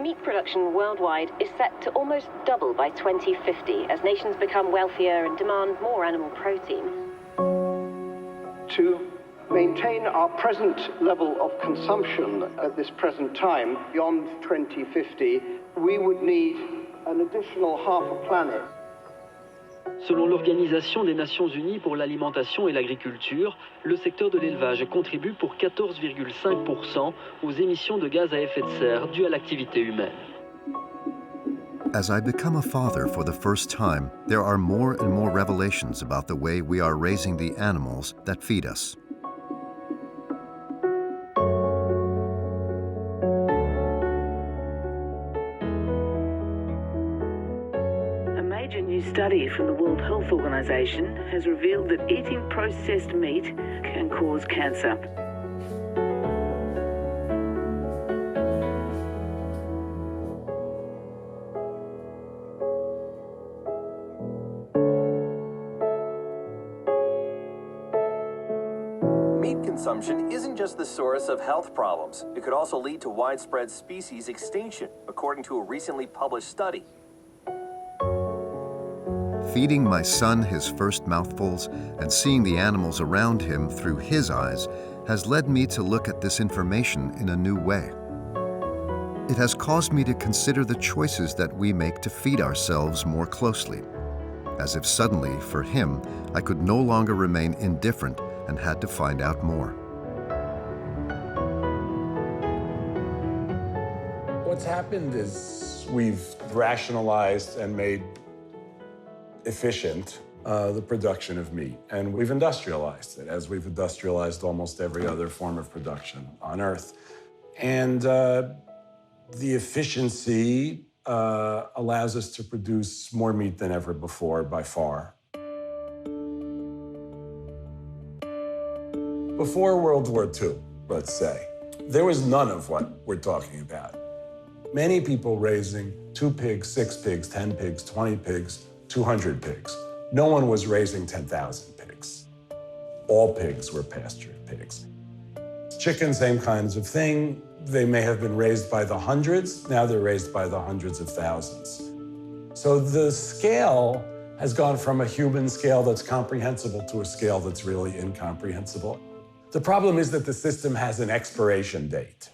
Meat production worldwide is set to almost double by 2050 as nations become wealthier and demand more animal protein. To maintain our present level of consumption at this present time, beyond 2050, we would need an additional half a planet. Selon l'Organisation des Nations Unies pour l'alimentation et l'agriculture, le secteur de l'élevage contribue pour 14,5% aux émissions de gaz à effet de serre dues à l'activité humaine. As I become a father for the first time, there are more and more revelations about the way we are raising the animals that feed us. A new study from the World Health Organization has revealed that eating processed meat can cause cancer. Meat consumption isn't just the source of health problems. It could also lead to widespread species extinction, according to a recently published study. Feeding my son his first mouthfuls and seeing the animals around him through his eyes has led me to look at this information in a new way. It has caused me to consider the choices that we make to feed ourselves more closely, as if suddenly, for him, I could no longer remain indifferent and had to find out more. What's happened is we've rationalized and made efficient the production of meat. And we've industrialized it, as we've industrialized almost every other form of production on Earth. And the efficiency allows us to produce more meat than ever before, by far. Before World War II, let's say, there was none of what we're talking about. Many people raising 2 pigs, 6 pigs, 10 pigs, 20 pigs, 200 pigs. No one was raising 10,000 pigs. All pigs were pastured pigs. Chickens, same kinds of thing. They may have been raised by the hundreds. Now they're raised by the hundreds of thousands. So the scale has gone from a human scale that's comprehensible to a scale that's really incomprehensible. The problem is that the system has an expiration date.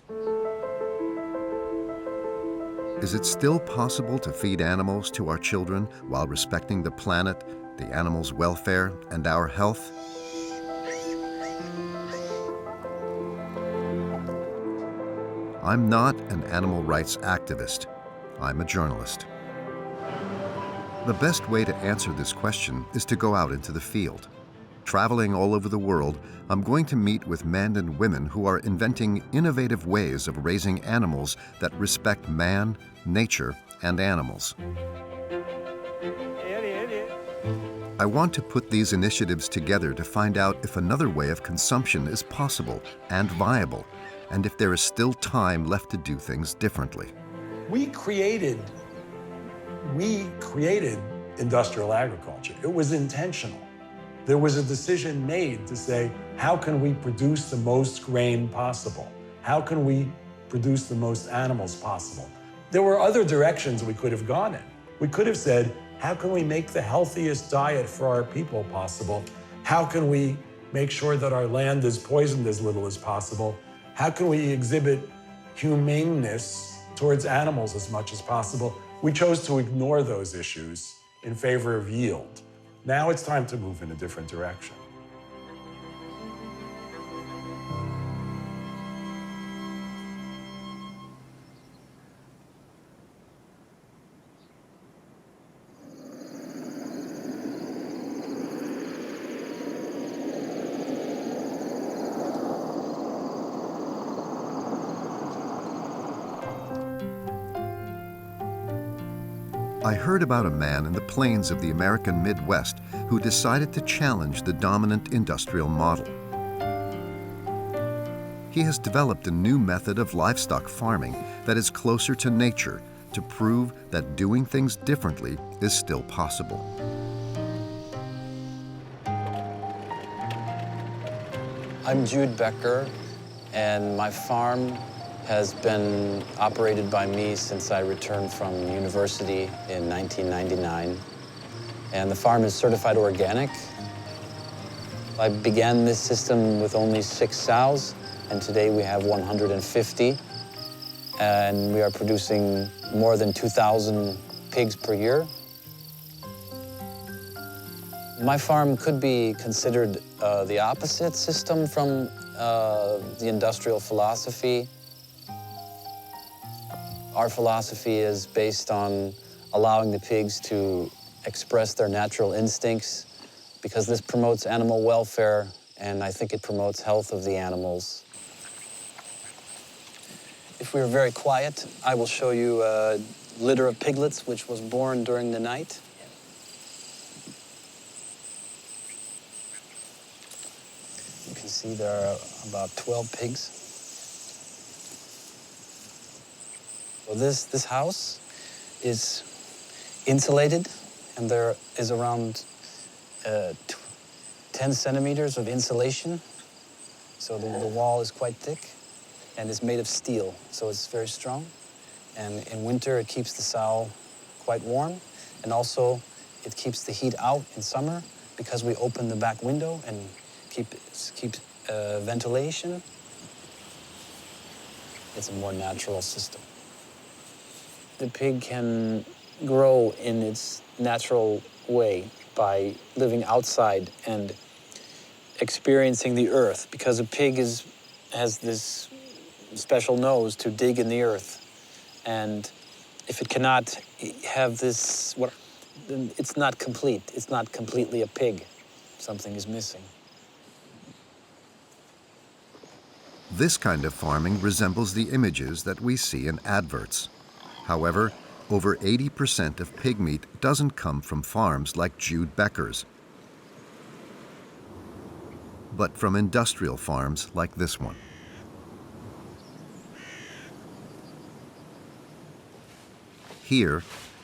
Is it still possible to feed animals to our children while respecting the planet, the animals' welfare, and our health? I'm not an animal rights activist. I'm a journalist. The best way to answer this question is to go out into the field. Traveling all over the world, I'm going to meet with men and women who are inventing innovative ways of raising animals that respect man, nature, and animals. I want to put these initiatives together to find out if another way of consumption is possible and viable, and if there is still time left to do things differently. We created industrial agriculture. It was intentional. There was a decision made to say, how can we produce the most grain possible? How can we produce the most animals possible? There were other directions we could have gone in. We could have said, how can we make the healthiest diet for our people possible? How can we make sure that our land is poisoned as little as possible? How can we exhibit humaneness towards animals as much as possible? We chose to ignore those issues in favor of yield. Now it's time to move in a different direction. I heard about a man in the plains of the American Midwest who decided to challenge the dominant industrial model. He has developed a new method of livestock farming that is closer to nature to prove that doing things differently is still possible. I'm Jude Becker, and my farm has been operated by me since I returned from university in 1999. And the farm is certified organic. I began this system with only 6 sows, and today we have 150. And we are producing more than 2,000 pigs per year. My farm could be considered the opposite system from the industrial philosophy. Our philosophy is based on allowing the pigs to express their natural instincts because this promotes animal welfare, and I think it promotes health of the animals. If we are very quiet, I will show you a litter of piglets which was born during the night. You can see there are about 12 pigs. So this house is insulated, and there is around 10 centimeters of insulation. So the wall is quite thick, and it's made of steel, so it's very strong. And in winter, it keeps the sow quite warm, and also it keeps the heat out in summer because we open the back window and keep ventilation. It's a more natural system. The pig can grow in its natural way by living outside and experiencing the earth, because a pig has this special nose to dig in the earth. And if it cannot have this, then it's not complete. It's not completely a pig. Something is missing. This kind of farming resembles the images that we see in adverts. However, over 80% of pig meat doesn't come from farms like Jude Becker's, but from industrial farms like this one. Here,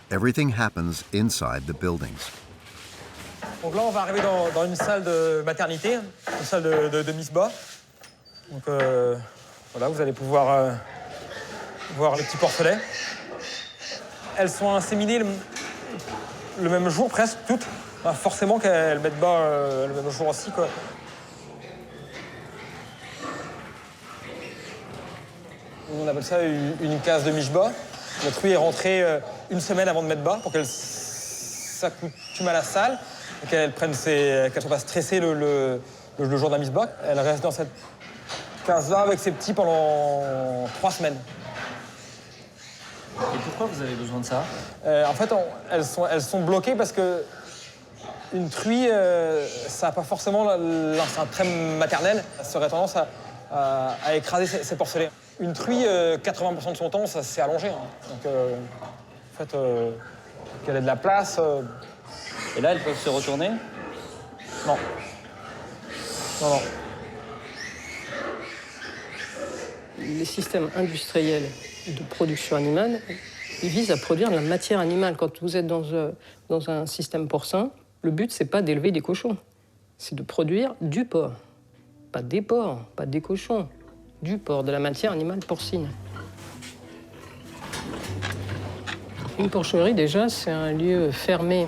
everything happens inside the buildings. Donc là, on va arriver dans une salle de maternité, une salle de mise bas. Donc voilà, vous allez pouvoir voir les petits porcelets. Elles sont inséminées le même jour, presque toutes. Bah, forcément qu'elles mettent bas le même jour aussi, quoi. On appelle ça une case de miche bas. La truie est rentrée une semaine avant de mettre bas pour qu'elle s'accoutume à la salle et qu'elle ne soit pas stressée le jour de la mise bas. Elle reste dans cette case-là avec ses petits pendant 3 semaines. Et pourquoi vous avez besoin de ça? En fait, elles sont bloquées parce que une truie, ça n'a pas forcément l'instinct très maternel. Ça aurait tendance à écraser ses porcelets. Une truie, 80% de son temps, ça s'est allongé. Hein. Donc, en fait, qu'elle ait de la place. Et là, elles peuvent se retourner? Non. Non. Les systèmes industriels de production animale, ils visent à produire de la matière animale. Quand vous êtes dans un système porcin, le but, c'est pas d'élever des cochons. C'est de produire du porc. Pas des porcs, pas des cochons. Du porc, de la matière animale porcine. Une porcherie, déjà, c'est un lieu fermé,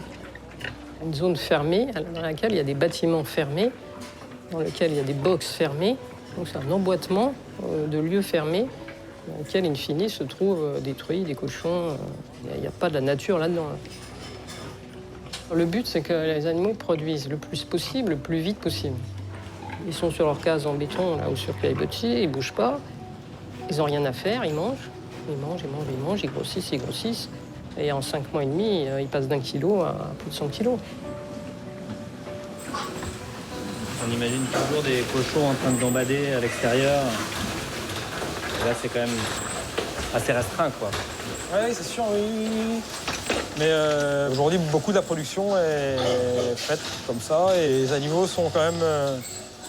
une zone fermée dans laquelle il y a des bâtiments fermés, dans lequel il y a des boxes fermées. Donc c'est un emboîtement de lieux fermés dans lequel, in fine, se trouvent des truies, des cochons. Il n'y a pas de la nature là-dedans. Le but, c'est que les animaux produisent le plus possible, le plus vite possible. Ils sont sur leur case en béton, là, ou sur pied-bottier, ils ne bougent pas. Ils n'ont rien à faire, ils mangent. Ils grossissent. Et en 5 mois et demi, ils passent d'1 kilo à plus de 100 kilos. On imagine toujours des cochons en train de gambader à l'extérieur. Là, c'est quand même assez restreint, quoi. Oui, c'est sûr, oui. Mais aujourd'hui, beaucoup de la production est faite comme ça. Et les animaux sont quand même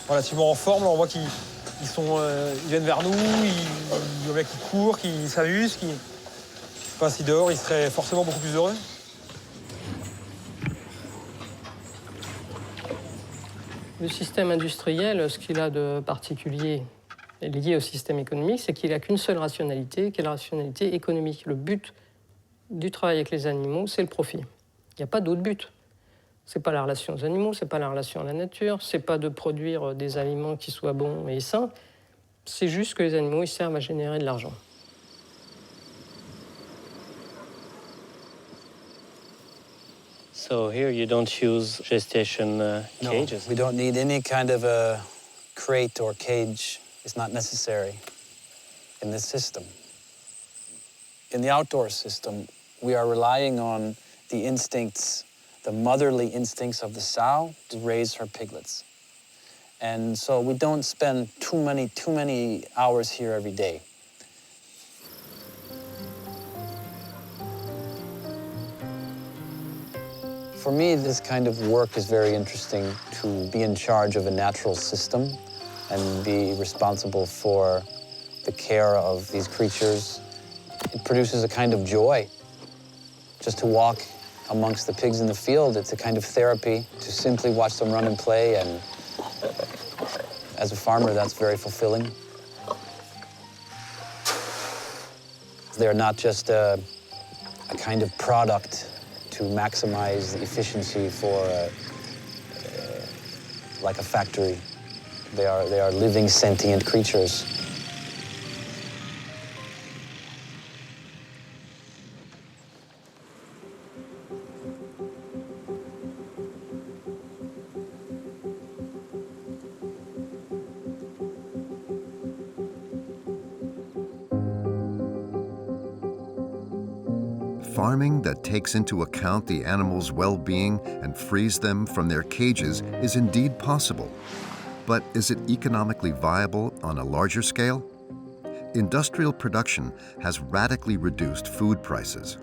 relativement en forme. Là, on voit qu'ils viennent vers nous, il y en a qui courent, qui s'amusent. Je sais pas si dehors, ils seraient forcément beaucoup plus heureux. Le système industriel, ce qu'il a de particulier, lié au système économique, c'est qu'il n'a qu'une seule rationalité, qui est la rationalité économique. Le but du travail avec les animaux, c'est le profit. Il n'y a pas d'autre but. Ce n'est pas la relation aux animaux, ce n'est pas la relation à la nature, ce n'est pas de produire des aliments qui soient bons et sains, c'est juste que les animaux ils servent à générer de l'argent. So here you don't use gestation cages? No, we don't need any kind of a crate or cage. It's not necessary in this system. In the outdoor system, we are relying on the instincts, the motherly instincts of the sow to raise her piglets. And so we don't spend too many hours here every day. For me, this kind of work is very interesting, to be in charge of a natural system and be responsible for the care of these creatures. It produces a kind of joy. Just to walk amongst the pigs in the field, it's a kind of therapy to simply watch them run and play, and as a farmer, that's very fulfilling. They're not just a kind of product to maximize the efficiency for like a factory. They are living, sentient creatures. Farming that takes into account the animals' well-being and frees them from their cages is indeed possible. But is it economically viable on a larger scale? Industrial production has radically reduced food prices.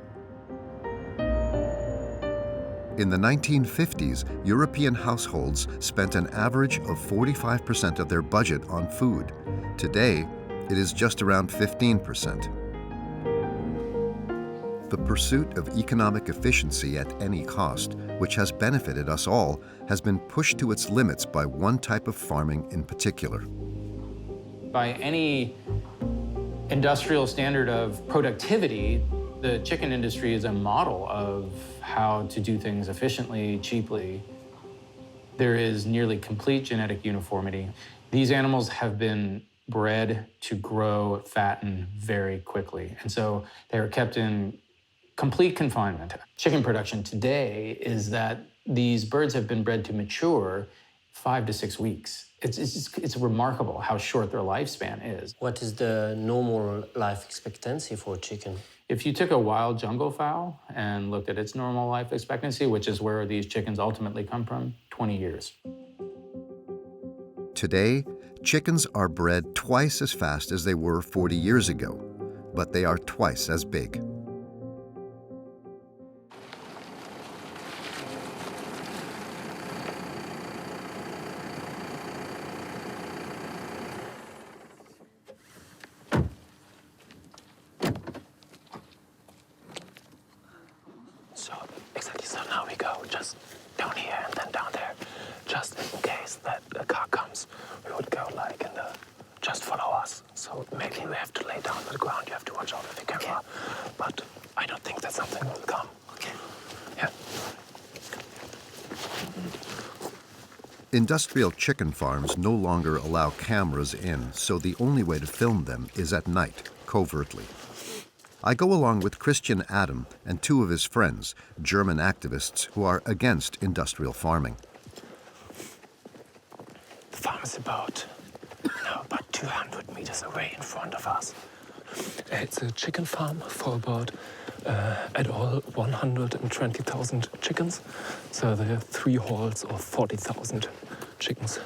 In the 1950s, European households spent an average of 45% of their budget on food. Today, it is just around 15%. The pursuit of economic efficiency at any cost, which has benefited us all, has been pushed to its limits by one type of farming in particular. By any industrial standard of productivity, the chicken industry is a model of how to do things efficiently, cheaply. There is nearly complete genetic uniformity. These animals have been bred to grow, fatten very quickly. And so they are kept in complete confinement. Chicken production today is that these birds have been bred to mature 5 to 6 weeks. It's remarkable how short their lifespan is. What is the normal life expectancy for chicken? If you took a wild jungle fowl and looked at its normal life expectancy, which is where these chickens ultimately come from, 20 years. Today, chickens are bred twice as fast as they were 40 years ago, but they are twice as big. So now we go just down here and then down there, just in case that a car comes. We would go like in the, just follow us. So maybe we have to lay down on the ground. You have to watch out with the camera. Okay. But I don't think that something will come. Okay. Yeah. Industrial chicken farms no longer allow cameras in, so the only way to film them is at night, covertly. I go along with Christian Adam and 2 of his friends, German activists who are against industrial farming. The farm is about 200 meters away in front of us. It's a chicken farm for about, at all, 120,000 chickens. So there are 3 halls of 40,000 chickens.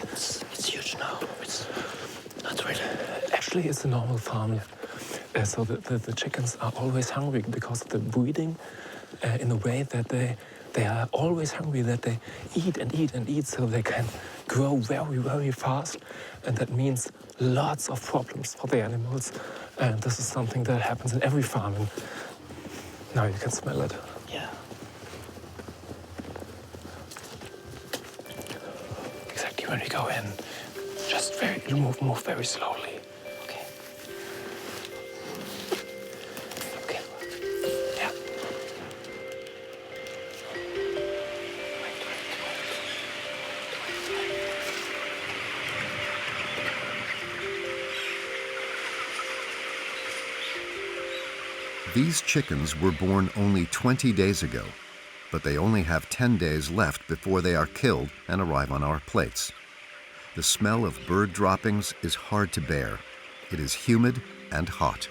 It's huge now. It's not really. Actually, it's a normal farm. So the chickens are always hungry because of the breeding, in a way that they are always hungry, that they eat and eat and eat so they can grow very, very fast. And that means lots of problems for the animals. And this is something that happens in every farm. And now you can smell it. Yeah. Exactly when we go in, just Just move very slowly. Okay. Okay. Yeah. These chickens were born only 20 days ago, but they only have 10 days left before they are killed and arrive on our plates. The smell of bird droppings is hard to bear. It is humid and hot.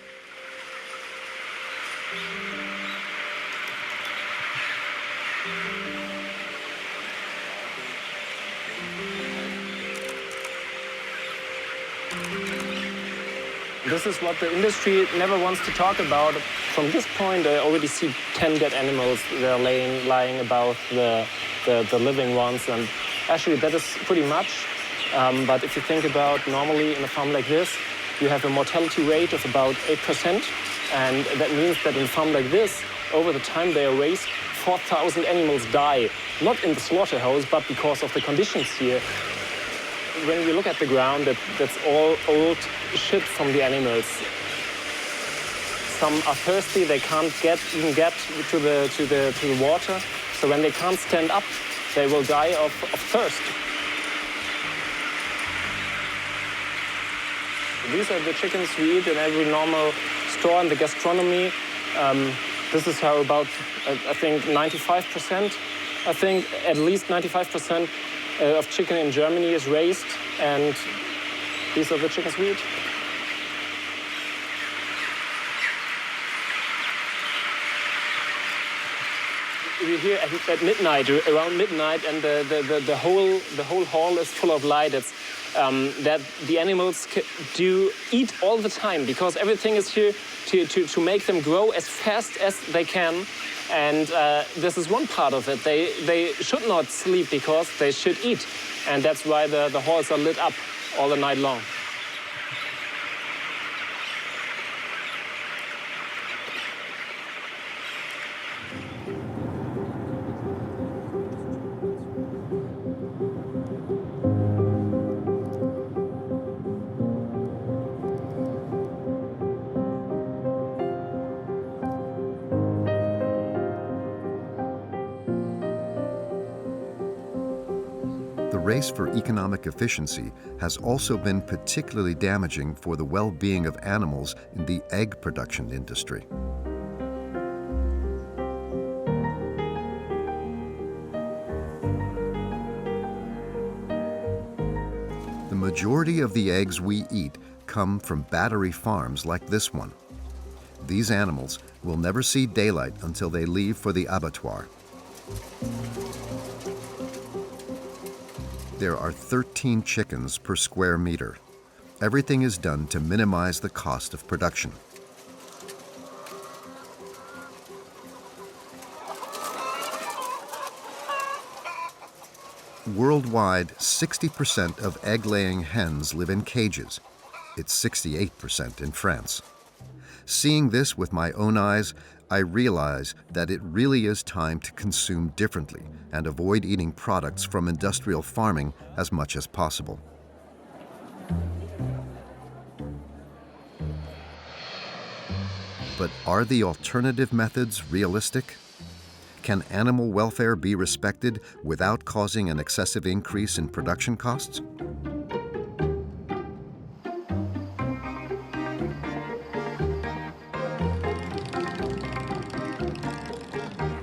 This is what the industry never wants to talk about. From this point, I already see 10 dead animals. They're lying about the living ones, and actually that is pretty much. But if you think about normally in a farm like this, you have a mortality rate of about 8%, and that means that in a farm like this, over the time they are raised, 4,000 animals die, not in the slaughterhouse, but because of the conditions here. When we look at the ground, that's all old shit from the animals. Some are thirsty; they can't even get to the water. So when they can't stand up, they will die of thirst. These are the chickens we eat in every normal store in the gastronomy. This is how about, I think, 95%. I think at least 95% of chicken in Germany is raised, and these are the chickens we eat. We're here at midnight, around midnight, and the whole hall is full of light. It's that the animals do eat all the time because everything is here to make them grow as fast as they can. And this is one part of it. They should not sleep because they should eat. And that's why the halls are lit up all the night long. The race for economic efficiency has also been particularly damaging for the well-being of animals in the egg production industry. The majority of the eggs we eat come from battery farms like this one. These animals will never see daylight until they leave for the abattoir. There are 13 chickens per square meter. Everything is done to minimize the cost of production. Worldwide, 60% of egg-laying hens live in cages. It's 68% in France. Seeing this with my own eyes, I realize that it really is time to consume differently and avoid eating products from industrial farming as much as possible. But are the alternative methods realistic? Can animal welfare be respected without causing an excessive increase in production costs?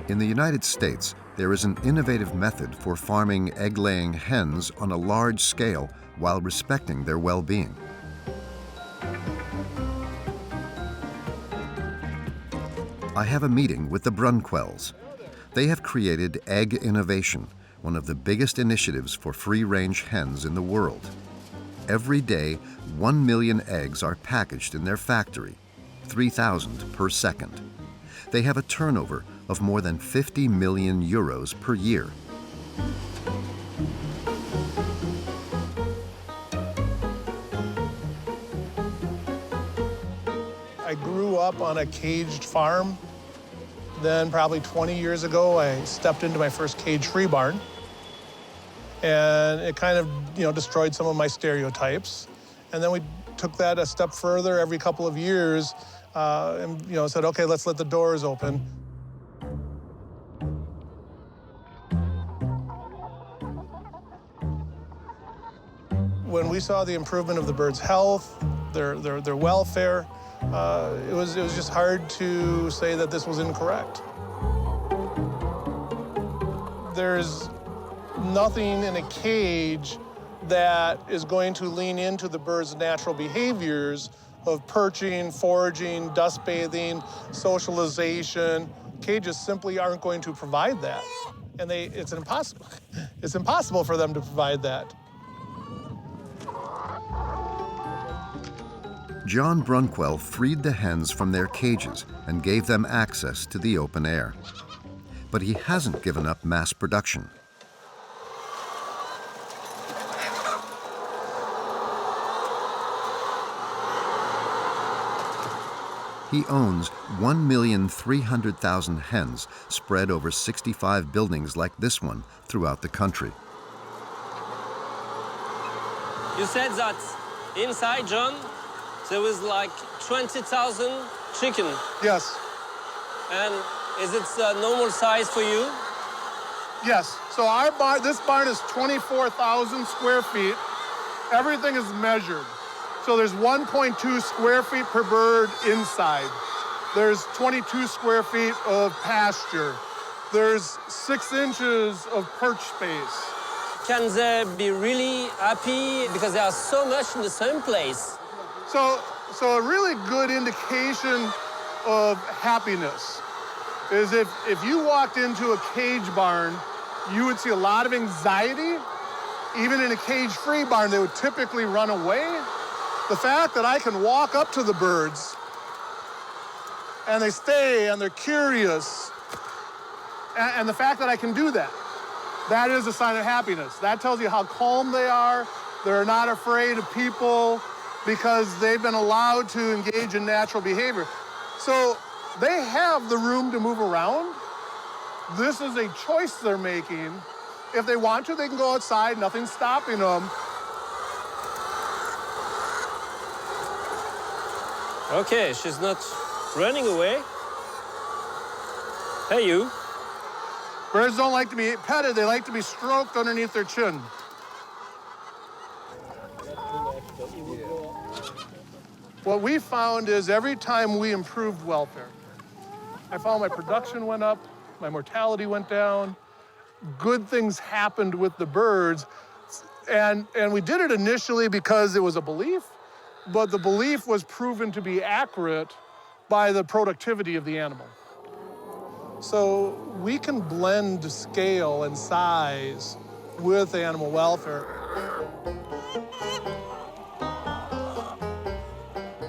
In the United States, there is an innovative method for farming egg-laying hens on a large scale while respecting their well-being. I have a meeting with the Brunquels. They have created Egg Innovation, one of the biggest initiatives for free-range hens in the world. Every day, 1 million eggs are packaged in their factory, 3,000 per second. They have a turnover of more than 50 million euros per year. I grew up on a caged farm. Then probably 20 years ago, I stepped into my first cage-free barn. And it kind of, destroyed some of my stereotypes. And then we took that a step further every couple of years and, said, okay, let's let the doors open. When we saw the improvement of the birds' health, their welfare, it was just hard to say that this was incorrect. There's nothing in a cage that is going to lean into the bird's natural behaviors of perching, foraging, dust bathing, socialization. Cages simply aren't going to provide that. And it's impossible for them to provide that. John Brunquell freed the hens from their cages and gave them access to the open air. But he hasn't given up mass production. He owns 1,300,000 hens spread over 65 buildings like this one throughout the country. You said that inside, John, there was like 20,000 chicken. Yes. And is it a normal size for you? Yes. So this barn is 24,000 square feet. Everything is measured. So there's 1.2 square feet per bird inside. There's 22 square feet of pasture. There's 6 inches of perch space. Can they be really happy because they are so much in the same place? So a really good indication of happiness is if you walked into a cage barn, you would see a lot of anxiety. Even in a cage-free barn, they would typically run away. The fact that I can walk up to the birds and they stay and they're curious, and the fact that I can do that, that is a sign of happiness. That tells you how calm they are. They're not afraid of people because they've been allowed to engage in natural behavior. So they have the room to move around. This is a choice they're making. If they want to, they can go outside. Nothing's stopping them. Okay, she's not running away. Hey, you. Birds don't like to be petted. They like to be stroked underneath their chin. What we found is every time we improved welfare, I found my production went up, my mortality went down, good things happened with the birds. And we did it initially because it was a belief, but the belief was proven to be accurate by the productivity of the animal. So we can blend scale and size with animal welfare.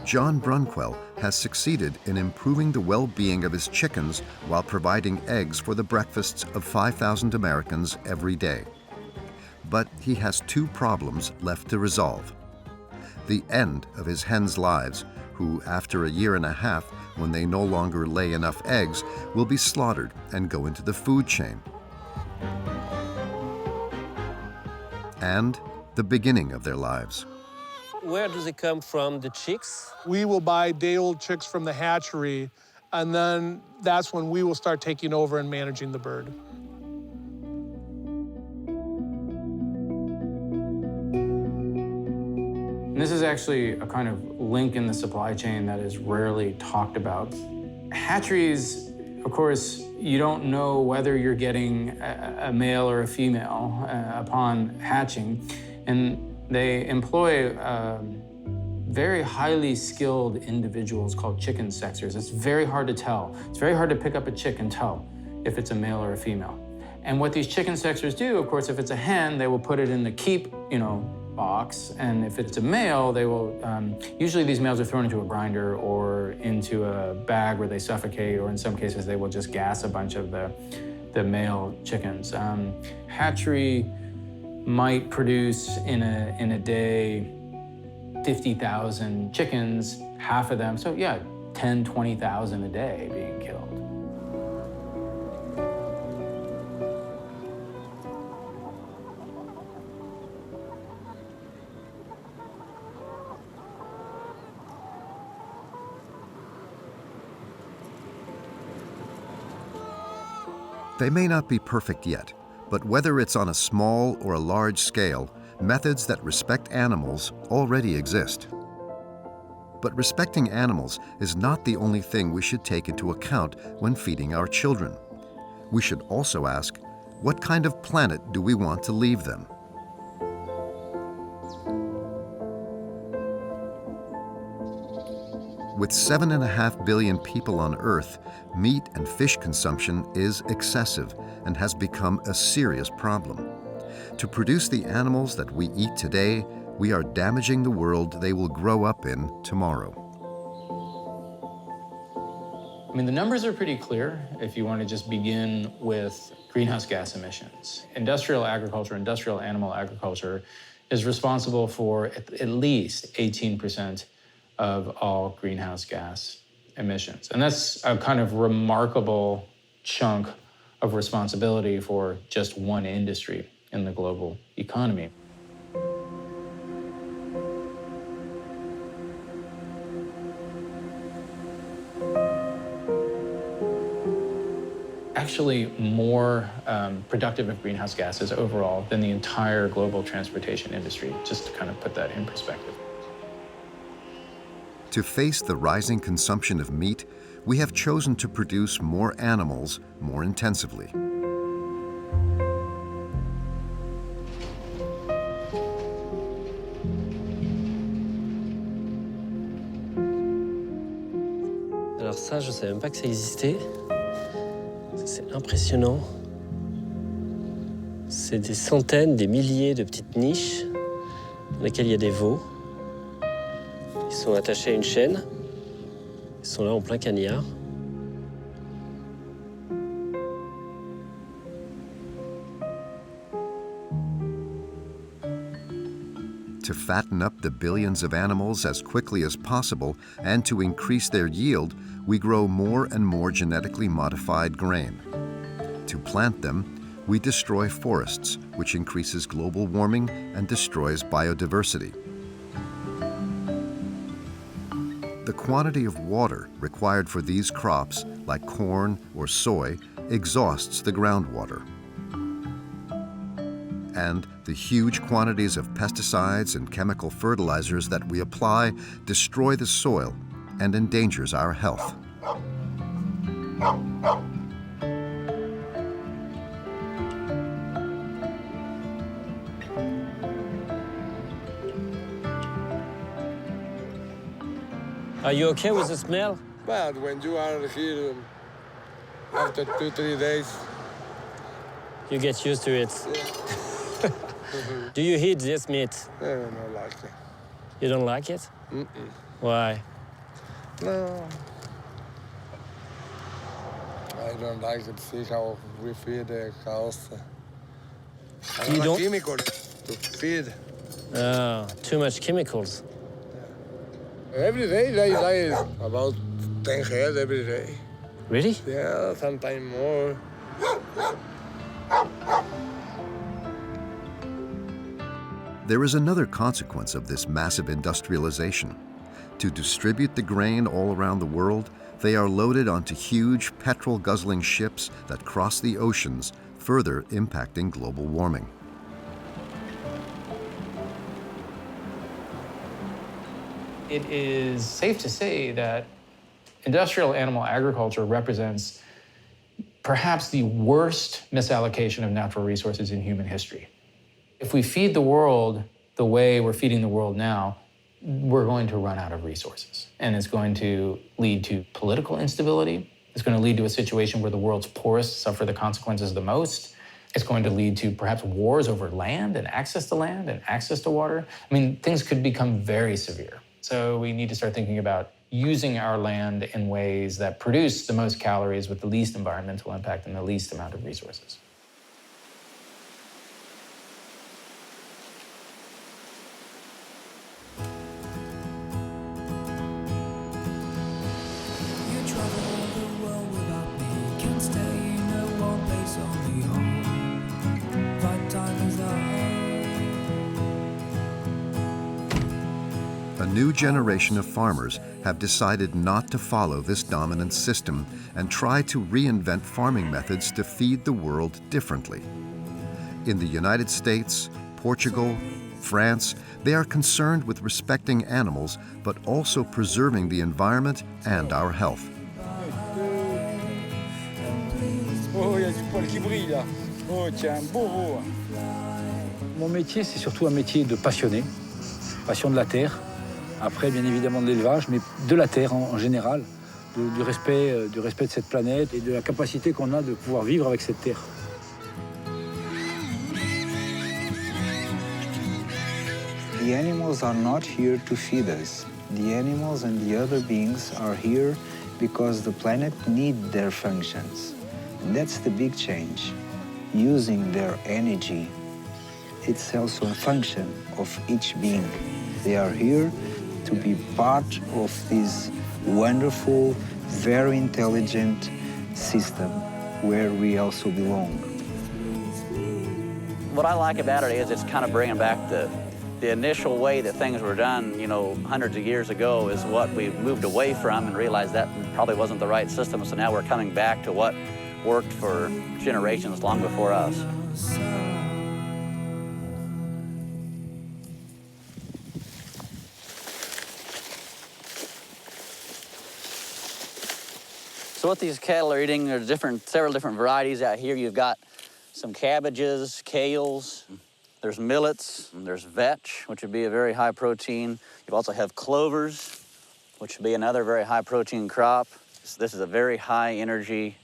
John Brunquell has succeeded in improving the well-being of his chickens while providing eggs for the breakfasts of 5,000 Americans every day. But he has 2 problems left to resolve. The end of his hens' lives, who, after a year and a half, when they no longer lay enough eggs, will be slaughtered and go into the food chain. And the beginning of their lives. Where do they come from, the chicks? We will buy day-old chicks from the hatchery, and then that's when we will start taking over and managing the bird. And this is actually a kind of link in the supply chain that is rarely talked about. Hatcheries, of course, you don't know whether you're getting a male or a female upon hatching, and they employ very highly skilled individuals called chicken sexers. It's very hard to tell. It's very hard to pick up a chick and tell if it's a male or a female. And what these chicken sexers do, of course, if it's a hen, they will put it in the keep, box, and if it's a male, they will, usually these males are thrown into a grinder or into a bag where they suffocate, or in some cases they will just gas a bunch of the male chickens. Hatchery might produce in a day 50,000 chickens, half of them, so yeah, 10, 20,000 a day being killed. They may not be perfect yet, but whether it's on a small or a large scale, methods that respect animals already exist. But respecting animals is not the only thing we should take into account when feeding our children. We should also ask, what kind of planet do we want to leave them? With 7.5 billion people on Earth, meat and fish consumption is excessive and has become a serious problem. To produce the animals that we eat today, we are damaging the world they will grow up in tomorrow. I mean, the numbers are pretty clear if you want to just begin with greenhouse gas emissions. Industrial agriculture, industrial animal agriculture, is responsible for at least 18% of all greenhouse gas emissions. And that's a kind of remarkable chunk of responsibility for just one industry in the global economy. Actually more productive of greenhouse gases overall than the entire global transportation industry, just to kind of put that in perspective. To face the rising consumption of meat, we have chosen to produce more animals more intensively. Alors ça, je ne savais même pas que ça existait. C'est impressionnant. C'est des centaines, des milliers de petites niches dans lesquelles il y a des veaux. Ils sont attachés à une chaîne. Ils sont là en plein cagnard. To fatten up the billions of animals as quickly as possible and to increase their yield, we grow more and more genetically modified grain. To plant them, we destroy forests, which increases global warming and destroys biodiversity. The quantity of water required for these crops, like corn or soy, exhausts the groundwater. And the huge quantities of pesticides and chemical fertilizers that we apply destroy the soil and endangers our health. Are you okay with the smell? But when you are here after 2-3 days, you get used to it. Yeah. Do you eat this meat? I don't like it. You don't like it? Why? No. I don't like to see how we feed the cows. You don't? Chemicals to feed. Too much chemicals. Every day they die about 10 heads every day. Really? Yeah, sometimes more. There is another consequence of this massive industrialization. To distribute the grain all around the world, they are loaded onto huge petrol-guzzling ships that cross the oceans, further impacting global warming. It is safe to say that industrial animal agriculture represents perhaps the worst misallocation of natural resources in human history. If we feed the world the way we're feeding the world now, we're going to run out of resources. And it's going to lead to political instability. It's going to lead to a situation where the world's poorest suffer the consequences the most. It's going to lead to perhaps wars over land and access to water. I mean, things could become very severe. So we need to start thinking about using our land in ways that produce the most calories with the least environmental impact and the least amount of resources. A new generation of farmers have decided not to follow this dominant system and try to reinvent farming methods to feed the world differently. In the United States, Portugal, France, they are concerned with respecting animals, but also preserving the environment and our health. Oh, il y a du poil qui brille là. Oh, tiens, beau veau. Mon métier, c'est surtout un métier de passionné, passion de la terre. Après, bien évidemment, de l'élevage, mais de la terre en général, du respect de cette planète et de la capacité qu'on a de pouvoir vivre avec cette terre. The animals are not here to feed us. The animals and the other beings are here because the planet needs their functions. And that's the big change. Using their energy, it's also a function of each being. They are here to be part of this wonderful, very intelligent system where we also belong. What I like about it is it's kind of bringing back the initial way that things were done, you know, hundreds of years ago is what we've moved away from and realized that probably wasn't the right system. So now we're coming back to what worked for generations long before us. So what these cattle are eating, there's several different varieties out here. You've got some cabbages, kales, there's millets, there's vetch, which would be a very high protein. You also have clovers, which would be another very high protein crop. This is a very high energy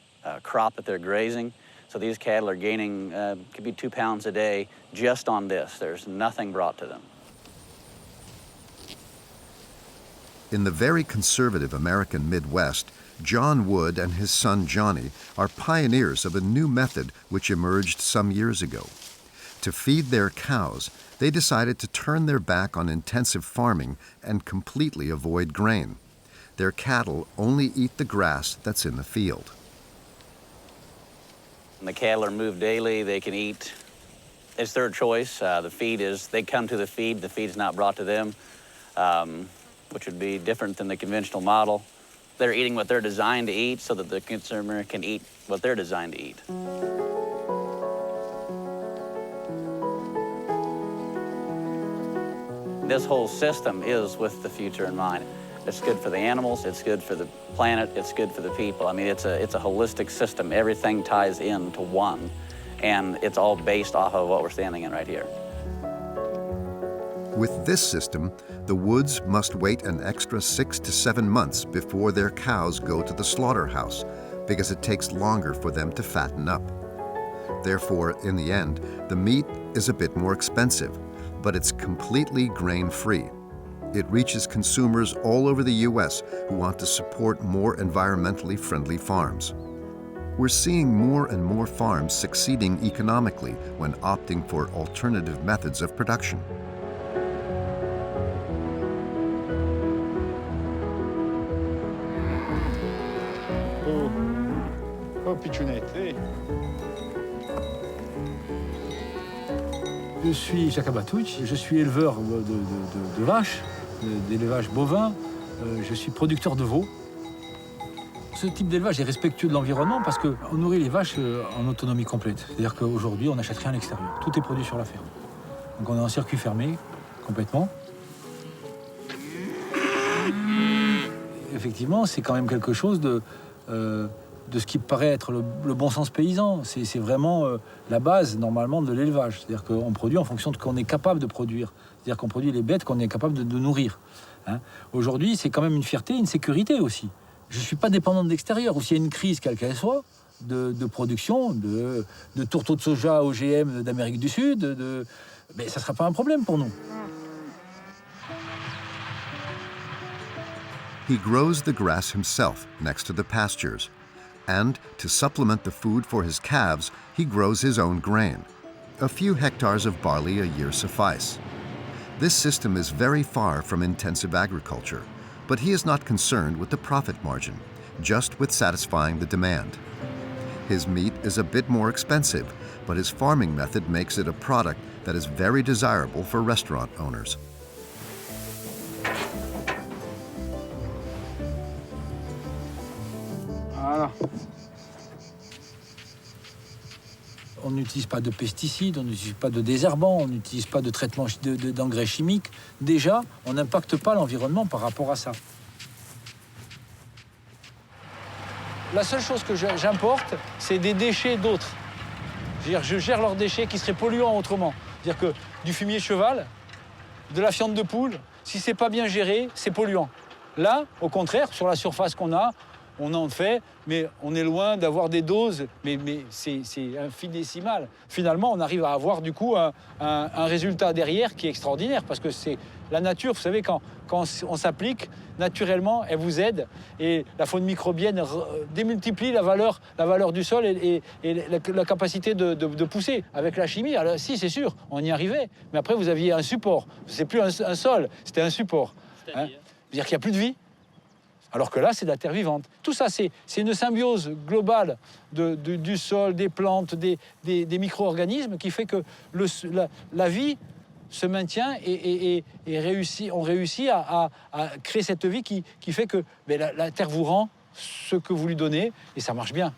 crop that they're grazing. So these cattle are gaining, could be 2 pounds a day just on this. There's nothing brought to them. In the very conservative American Midwest, John Wood and his son Johnny are pioneers of a new method which emerged some years ago. To feed their cows, they decided to turn their back on intensive farming and completely avoid grain. Their cattle only eat the grass that's in the field. When the cattle are moved daily, they can eat. It's their choice. The feed is, they come to the feed's not brought to them, which would be different than the conventional model. They're eating what they're designed to eat so that the consumer can eat what they're designed to eat. This whole system is with the future in mind. It's good for the animals, it's good for the planet, it's good for the people. I mean, it's a holistic system. Everything ties into one, and it's all based off of what we're standing in right here. With this system, the Woods must wait an extra 6 to 7 months before their cows go to the slaughterhouse, because it takes longer for them to fatten up. Therefore, in the end, the meat is a bit more expensive, but it's completely grain-free. It reaches consumers all over the U.S. who want to support more environmentally friendly farms. We're seeing more and more farms succeeding economically when opting for alternative methods of production. Oh, pitchounette, hey. Je suis Jacques Abatouch, je suis éleveur de vaches, d'élevage bovin, je suis producteur de veaux. Ce type d'élevage est respectueux de l'environnement parce qu'on nourrit les vaches en autonomie complète. C'est-à-dire qu'aujourd'hui, on n'achète rien à l'extérieur. Tout est produit sur la ferme. Donc on est en circuit fermé, complètement. Effectivement, c'est quand même quelque chose de ce qui paraît être le bon sens paysan. C'est vraiment la base, normalement, de l'élevage. C'est-à-dire qu'on produit en fonction de ce qu'on est capable de produire. C'est-à-dire qu'on produit les bêtes qu'on est capable de nourrir. Hein. Aujourd'hui, c'est quand même une fierté, une sécurité aussi. Je ne suis pas dépendant de l'extérieur. Ou s'il y a une crise, quelle qu'elle soit, de production, de tourteaux de soja OGM d'Amérique du Sud, mais ça ne sera pas un problème pour nous. He grows the grass himself next to the pastures. And to supplement the food for his calves, he grows his own grain. A few hectares of barley a year suffice. This system is very far from intensive agriculture, but he is not concerned with the profit margin, just with satisfying the demand. His meat is a bit more expensive, but his farming method makes it a product that is very desirable for restaurant owners. Voilà. On n'utilise pas de pesticides, on n'utilise pas de désherbants, on n'utilise pas de traitement d'engrais chimiques. Déjà, on n'impacte pas l'environnement par rapport à ça. La seule chose que j'importe, c'est des déchets d'autres. Je gère leurs déchets qui seraient polluants autrement. C'est-à-dire que du fumier de cheval, de la fiente de poule, si c'est pas bien géré, c'est polluant. Là, au contraire, sur la surface qu'on a, on en fait, mais on est loin d'avoir des doses, mais c'est infidécimal. Finalement, on arrive à avoir du coup un résultat derrière qui est extraordinaire, parce que c'est la nature, vous savez, quand on s'applique, naturellement, elle vous aide, et la faune microbienne démultiplie la valeur du sol et la capacité de pousser. Avec la chimie, alors, si, c'est sûr, on y arrivait, mais après, vous aviez un support. C'est plus un sol, c'était un support. C'est-à-dire qu'il n'y a plus de vie. Alors que là, c'est de la terre vivante. Tout ça, c'est une symbiose globale du sol, des plantes, des micro-organismes qui fait que la vie se maintient et on réussit à créer cette vie qui fait que la terre vous rend ce que vous lui donnez et ça marche bien.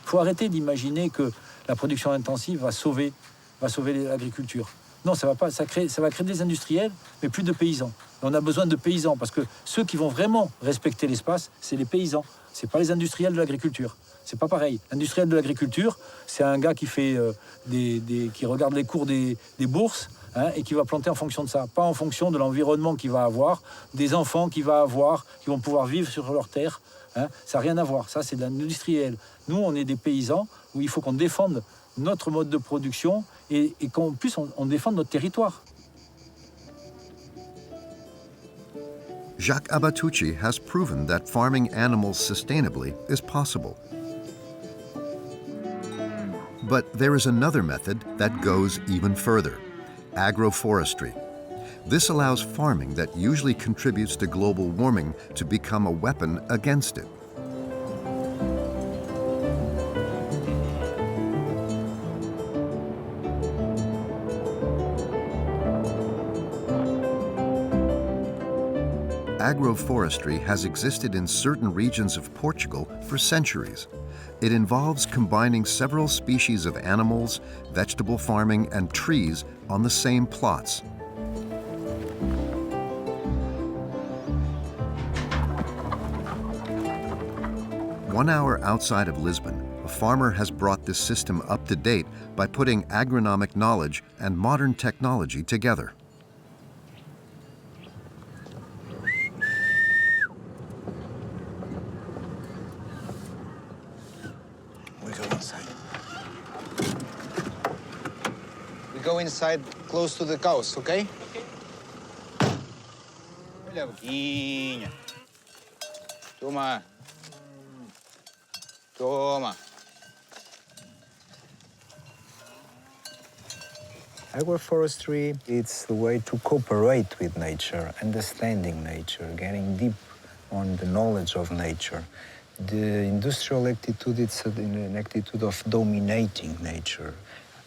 Il faut arrêter d'imaginer que la production intensive va sauver l'agriculture. Non, ça va pas. Ça va créer des industriels, mais plus de paysans. Et on a besoin de paysans parce que ceux qui vont vraiment respecter l'espace, c'est les paysans. C'est pas les industriels de l'agriculture. C'est pas pareil. L'industriel de l'agriculture, c'est un gars qui fait qui regarde les cours des bourses et qui va planter en fonction de ça, pas en fonction de l'environnement qu'il va avoir, des enfants qu'il va avoir, qui vont pouvoir vivre sur leur terre. Ça n'a rien à voir. Ça, c'est de l'industriel. Nous, on est des paysans où il faut qu'on défende notre mode de production et qu'en plus on défende notre territoire. Jacques Abatucci has proven that farming animals sustainably is possible. But there is another method that goes even further: agroforestry. This allows farming that usually contributes to global warming to become a weapon against it. Agroforestry has existed in certain regions of Portugal for centuries. It involves combining several species of animals, vegetable farming, and trees on the same plots. One hour outside of Lisbon, a farmer has brought this system up to date by putting agronomic knowledge and modern technology together. Go inside close to the cows, okay? Olha a boquinha. Toma. Toma. Agroforestry, it's the way to cooperate with nature, understanding nature, getting deep on the knowledge of nature. The industrial attitude, it's an attitude of dominating nature.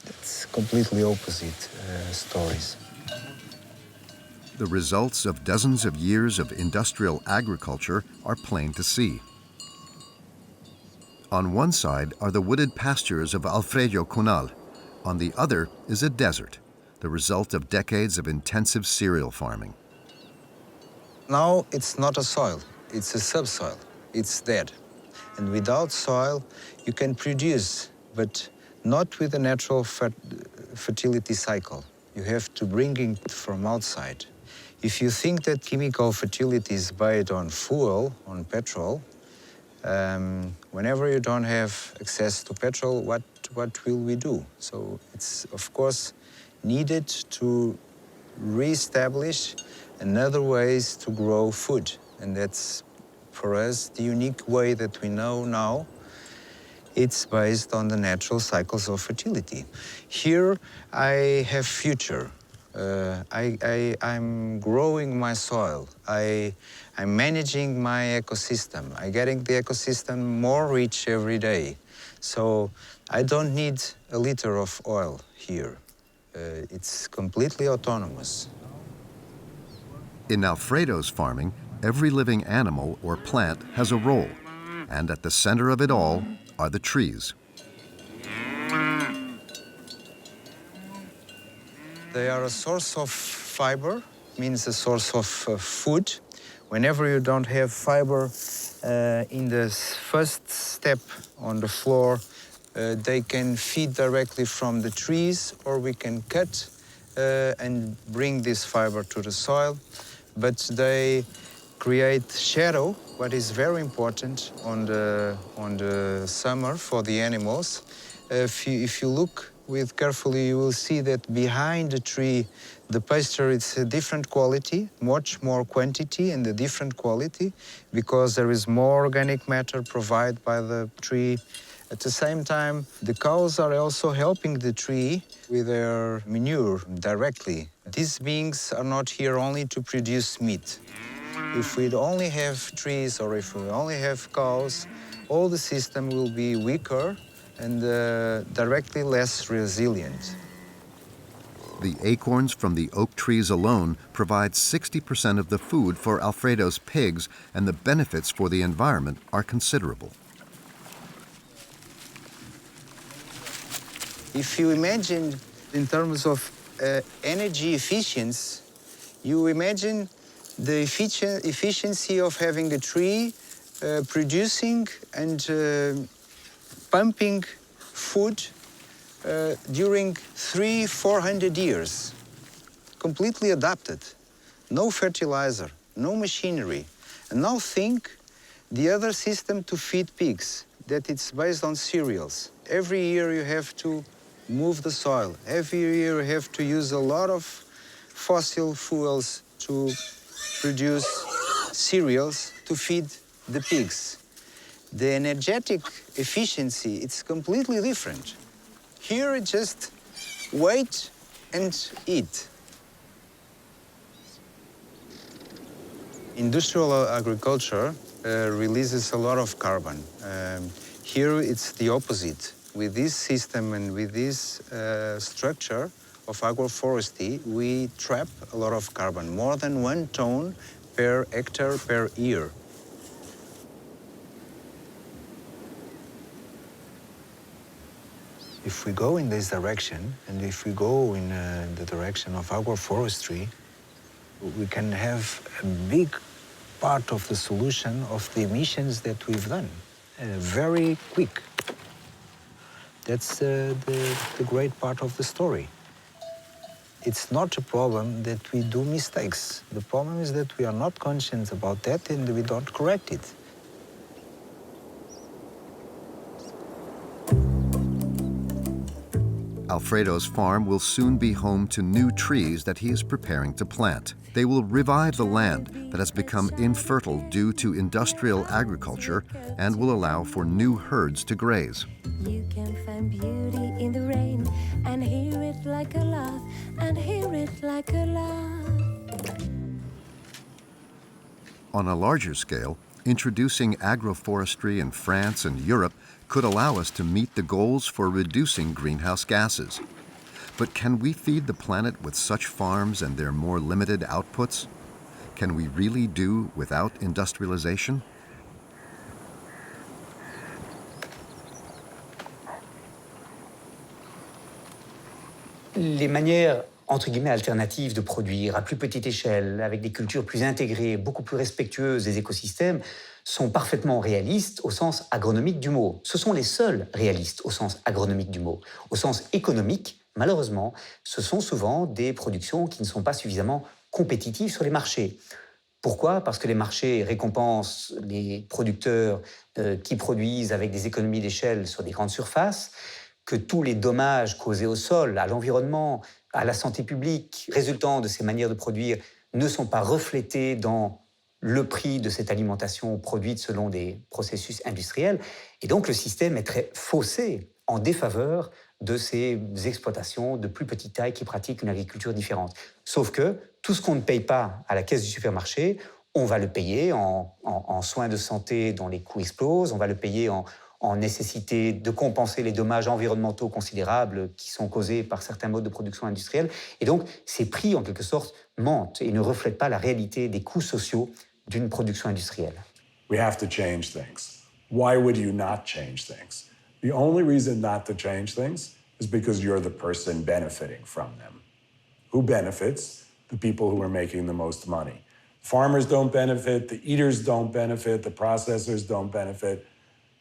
It's completely opposite stories. The results of dozens of years of industrial agriculture are plain to see. On one side are the wooded pastures of Alfredo Cunal. On the other is a desert, the result of decades of intensive cereal farming. Now it's not a soil, it's a subsoil. It's dead. And without soil, you can produce, but not with a natural fertility cycle. You have to bring it from outside. If you think that chemical fertility is based on fuel, on petrol, whenever you don't have access to petrol, what will we do? So it's, of course, needed to re-establish another ways to grow food. And that's, for us, the unique way that we know now. It's based on the natural cycles of fertility. Here, I have future. I'm growing my soil. I'm managing my ecosystem. I'm getting the ecosystem more rich every day. So I don't need a liter of oil here. It's completely autonomous. In Alfredo's farming, every living animal or plant has a role, and at the center of it all are the trees. They are a source of fiber, means a source of food. Whenever you don't have fiber in the first step on the floor, they can feed directly from the trees, or we can cut and bring this fiber to the soil. But they create shadow, what is very important on the summer for the animals. If you look carefully, you will see that behind the tree, the pasture is a different quality, much more quantity and a different quality, because there is more organic matter provided by the tree. At the same time, the cows are also helping the tree with their manure directly. These beings are not here only to produce meat. If we only have trees or if we only have cows, all the system will be weaker and directly less resilient. The acorns from the oak trees alone provide 60% of the food for Alfredo's pigs, and the benefits for the environment are considerable. If you imagine in terms of energy efficiency, you imagine the efficiency of having a tree producing and pumping food during 300-400 years, completely adapted, no fertilizer, no machinery. And now think the other system to feed pigs, that it's based on cereals. Every year you have to move the soil. Every year you have to use a lot of fossil fuels to produce cereals to feed the pigs. The energetic efficiency, it's completely different. Here, it's just wait and eat. Industrial agriculture releases a lot of carbon. Here, it's the opposite. With this system and with this structure of agroforestry, we trap a lot of carbon, more than 1 ton per hectare per year. If we go in this direction, and if we go in the direction of agroforestry, we can have a big part of the solution of the emissions that we've done, very quick. That's the great part of the story. It's not a problem that we do mistakes. The problem is that we are not conscious about that and we don't correct it. Alfredo's farm will soon be home to new trees that he is preparing to plant. They will revive the land that has become infertile due to industrial agriculture and will allow for new herds to graze. You can find beauty in the rain and hear it like a laugh and hear it like a laugh. On a larger scale, introducing agroforestry in France and Europe could allow us to meet the goals for reducing greenhouse gases. But can we feed the planet with such farms and their more limited outputs? Can we really do without industrialization? Les manières, entre guillemets, alternatives de produire à plus petite échelle, avec des cultures plus intégrées, beaucoup plus respectueuses des écosystèmes, sont parfaitement réalistes au sens agronomique du mot. Ce sont les seuls réalistes au sens agronomique du mot. Au sens économique, malheureusement, ce sont souvent des productions qui ne sont pas suffisamment compétitives sur les marchés. Pourquoi ? Parce que les marchés récompensent les producteurs qui produisent avec des économies d'échelle sur des grandes surfaces, que tous les dommages causés au sol, à l'environnement, à la santé publique, résultant de ces manières de produire, ne sont pas reflétés dans le prix de cette alimentation produite selon des processus industriels. Et donc le système est très faussé en défaveur de ces exploitations de plus petite taille qui pratiquent une agriculture différente. Sauf que tout ce qu'on ne paye pas à la caisse du supermarché, on va le payer en soins de santé dont les coûts explosent, on va le payer en nécessité de compenser les dommages environnementaux considérables qui sont causés par certains modes de production industrielle. Et donc, ces prix, en quelque sorte, mentent et ne reflètent pas la réalité des coûts sociaux d'une production industrielle. We have to change things. Why would you not change things? The only reason not to change things is because you're the person benefiting from them. Who benefits? The people who are making the most money. Farmers don't benefit, the eaters don't benefit, the processors don't benefit.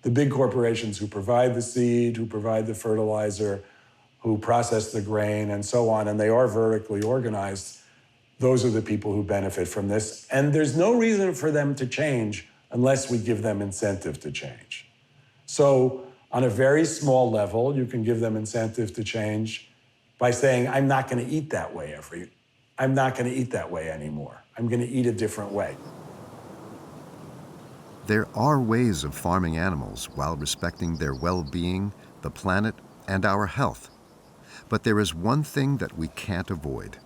The big corporations who provide the seed, who provide the fertilizer, who process the grain, and so on, and they are vertically organized, those are the people who benefit from this. And there's no reason for them to change unless we give them incentive to change. So on a very small level, you can give them incentive to change by saying, I'm not going to eat that way I'm not going to eat that way anymore. I'm going to eat a different way. There are ways of farming animals while respecting their well-being, the planet, and our health. But there is one thing that we can't avoid.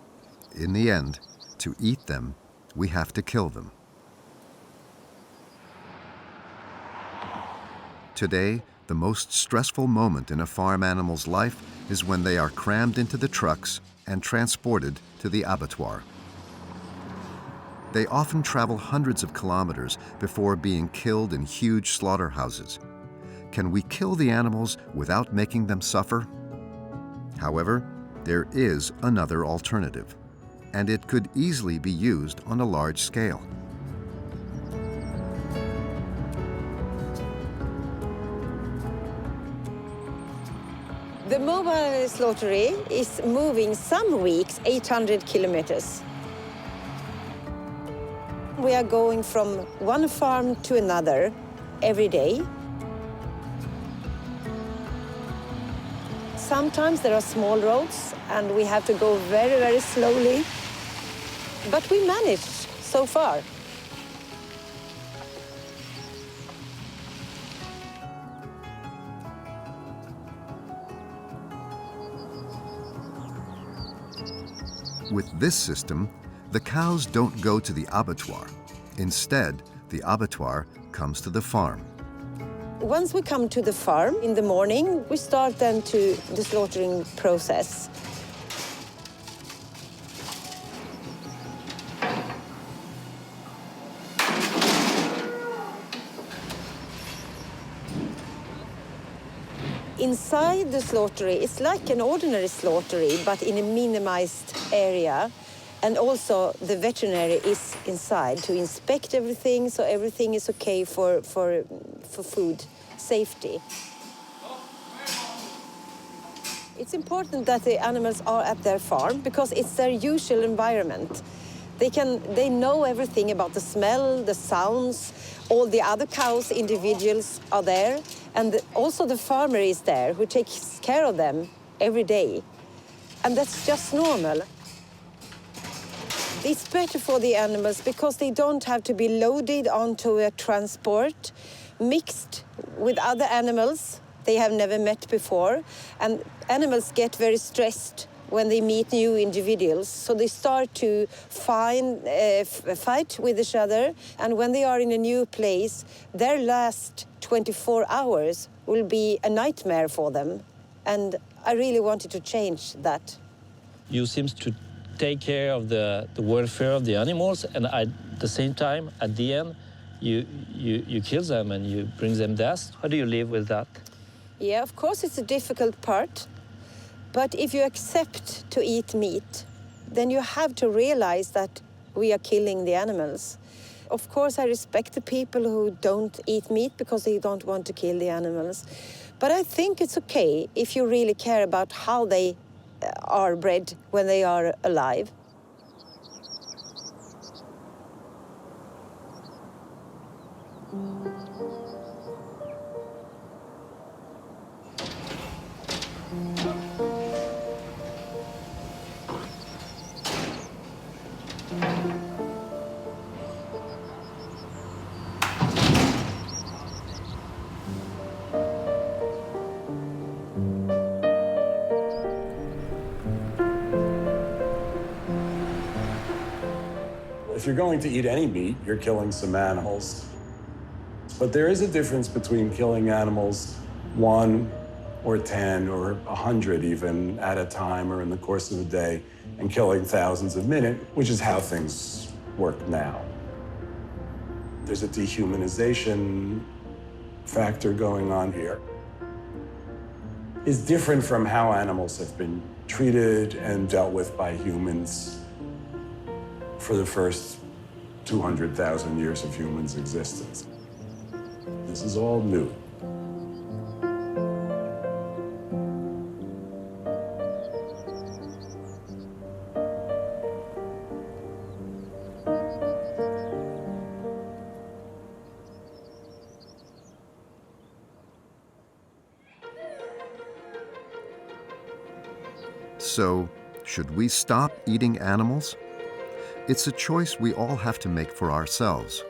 In the end, to eat them, we have to kill them. Today, the most stressful moment in a farm animal's life is when they are crammed into the trucks and transported to the abattoir. They often travel hundreds of kilometers before being killed in huge slaughterhouses. Can we kill the animals without making them suffer? However, there is another alternative, and it could easily be used on a large scale. The mobile slaughtery is moving some weeks 800 kilometers. We are going from one farm to another every day. Sometimes there are small roads and we have to go very, very slowly. But we managed so far. With this system, the cows don't go to the abattoir. Instead, the abattoir comes to the farm. Once we come to the farm in the morning, we start then to the slaughtering process. Inside the slaughtery, it's like an ordinary slaughtery, but in a minimized area. And also the veterinary is inside to inspect everything, so everything is okay for food safety. It's important that the animals are at their farm because it's their usual environment. They know everything about the smell, the sounds. All the other cows, individuals, are there. And also the farmer is there who takes care of them every day. And that's just normal. It's better for the animals because they don't have to be loaded onto a transport, mixed with other animals they have never met before. And animals get very stressed when they meet new individuals. So they start to fight with each other. And when they are in a new place, their last 24 hours will be a nightmare for them. And I really wanted to change that. You seem to take care of the welfare of the animals, and at the same time, at the end, you kill them and you bring them death. How do you live with that? Yeah, of course it's a difficult part. But if you accept to eat meat, then you have to realize that we are killing the animals. Of course, I respect the people who don't eat meat because they don't want to kill the animals. But I think it's okay if you really care about how they are bred when they are alive. If you're going to eat any meat, you're killing some animals. But there is a difference between killing animals 1 or 10 or 100 even at a time or in the course of a day and killing thousands a minute, which is how things work now. There's a dehumanization factor going on here. Is different from how animals have been treated and dealt with by humans for the first 200,000 years of humans' existence. This is all new. So, should we stop eating animals? It's a choice we all have to make for ourselves.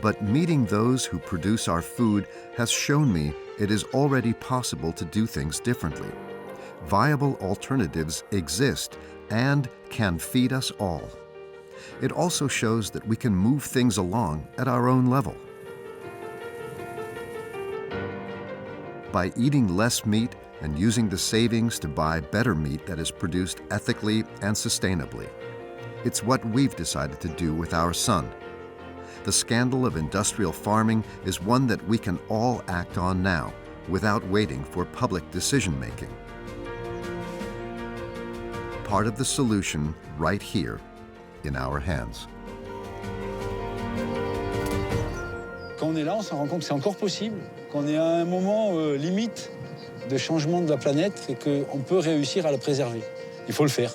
But meeting those who produce our food has shown me it is already possible to do things differently. Viable alternatives exist and can feed us all. It also shows that we can move things along at our own level. By eating less meat and using the savings to buy better meat that is produced ethically and sustainably. It's what we've decided to do with our son. The scandal of industrial farming is one that we can all act on now, without waiting for public decision-making. Part of the solution right here, in our hands. Quand on est là, on s'en rend compte que c'est encore possible, qu'on est à un moment limite de changement de la planète et qu'on peut réussir à la préserver. Il faut le faire.